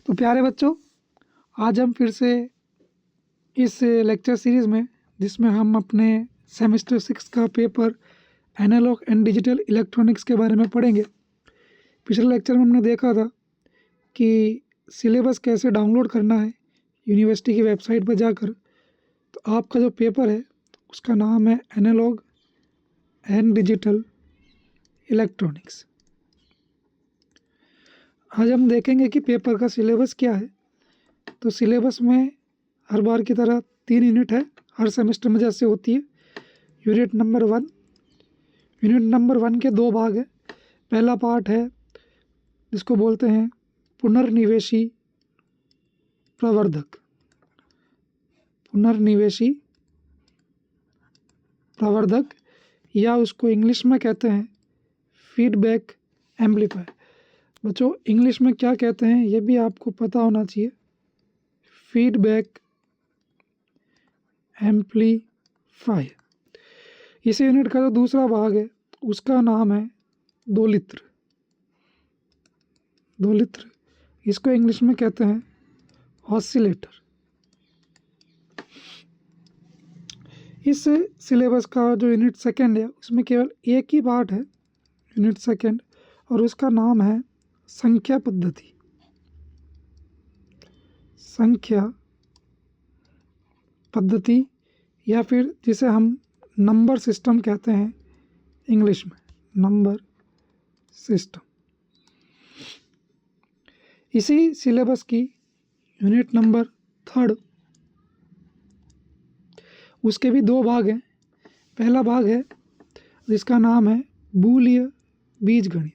तो प्यारे बच्चों, आज हम फिर से इस लेक्चर सीरीज़ में, जिसमें हम अपने सेमेस्टर 6 का paper analog and digital electronics के बारे में पढ़ेंगे। पिछले लेक्चर में हमने देखा था कि सिलेबस कैसे डाउनलोड करना है यूनिवर्सिटी की वेबसाइट पर जाकर। तो आपका जो पेपर है उसका नाम है एनालॉग एंड डिजिटल इलेक्ट्रॉनिक्स। आज हम देखेंगे कि पेपर का सिलेबस क्या है। तो सिलेबस में हर बार की तरह 3 यूनिट है, हर सेमेस्टर में जैसे होती है। यूनिट नंबर 1 के 2 भाग है। पहला पार्ट है जिसको बोलते हैं पुनर्निवेशी प्रवर्धक। पुनर्निवेशी प्रवर्धक या उसको इंग्लिश में कहते हैं फीडबैक एम्पलीफायर। बच्चों, इंग्लिश में क्या कहते हैं ये भी आपको पता होना चाहिए। Feedback amplifier. इस यूनिट का जो दूसरा भाग है उसका नाम है दोलित्र। इसको इंग्लिश में कहते हैं ऑसिलेटर। इस सिलेबस का जो यूनिट 2 है उसमें केवल एक ही पार्ट है, यूनिट 2, और उसका नाम है संख्या पद्धति। संख्या पद्धति या फिर जिसे हम नंबर सिस्टम कहते हैं इंग्लिश में, नंबर सिस्टम। इसी सिलेबस की यूनिट नंबर 3, उसके भी 2 भाग हैं। पहला भाग है जिसका नाम है बूलिय बीजगणित।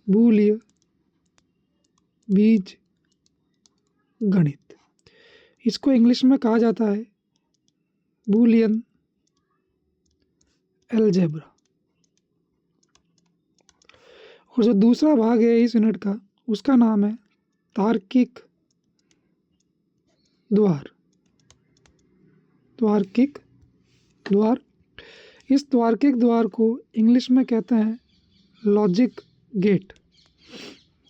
बूलिय बीजगणित, इसको इंग्लिश में कहा जाता है बूलियन अलजेब्रा। और जो दूसरा भाग है इस यूनिट का उसका नाम है तार्किक द्वार। तार्किक द्वार। इस तार्किक द्वार को इंग्लिश में कहते हैं लॉजिक गेट,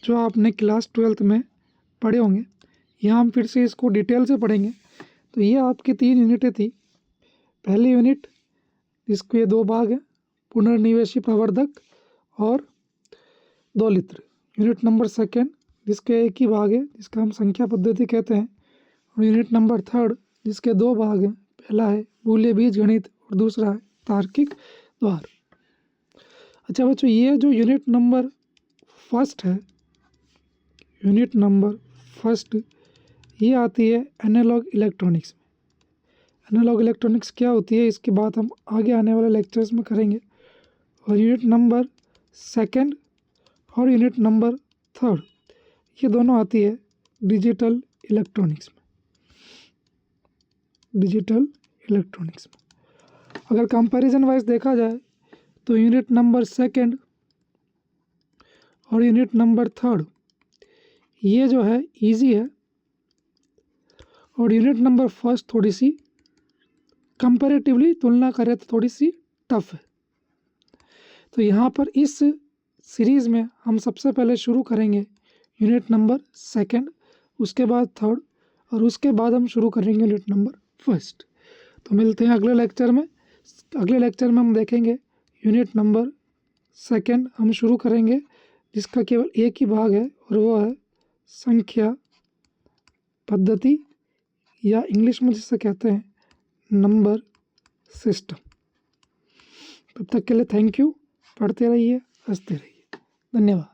जो आपने क्लास 12th में पढ़े होंगे। यहाँ हम फिर से इसको डिटेल से पढ़ेंगे। तो ये आपकी 3 यूनिटें थी। पहली यूनिट जिसके ये 2 भाग हैं, पुनर्निवेशी प्रवर्धक और दोलित्र। यूनिट नंबर 2 जिसके एक ही भाग है, जिसका हम संख्या पद्धति कहते हैं। और यूनिट नंबर 3 जिसके 2 भाग हैं, पहला है बूलिय बीजगणित और दूसरा है तार्किक द्वार। अच्छा बच्चों, ये जो यूनिट नंबर 1 है, यूनिट नंबर 1 ये आती है एनालॉग इलेक्ट्रॉनिक्स में। एनालॉग इलेक्ट्रॉनिक्स क्या होती है इसकी बात हम आगे आने वाले लेक्चर्स में करेंगे। और यूनिट नंबर 2 और यूनिट नंबर 3 ये दोनों आती है डिजिटल इलेक्ट्रॉनिक्स में। डिजिटल इलेक्ट्रॉनिक्स में अगर कंपैरिजन वाइज देखा जाए तो यूनिट नंबर 2 और यूनिट नंबर 3 ये जो है इजी है, और यूनिट नंबर 1 थोड़ी सी कंपैरेटिवली तुलना करें तो थोड़ी सी टफ है। तो यहाँ पर इस सीरीज़ में हम सबसे पहले शुरू करेंगे यूनिट नंबर 2, उसके बाद 3 और उसके बाद हम शुरू करेंगे यूनिट नंबर 1। तो मिलते हैं अगले लेक्चर में। अगले लेक्चर में हम देखेंगे यूनिट नंबर 2 हम शुरू करेंगे, जिसका केवल एक ही भाग है और वो है संख्या पद्धति या इंग्लिश में जिसे कहते हैं नंबर सिस्टम। तब तक के लिए थैंक यू। पढ़ते रहिए, हंसते रहिए। धन्यवाद।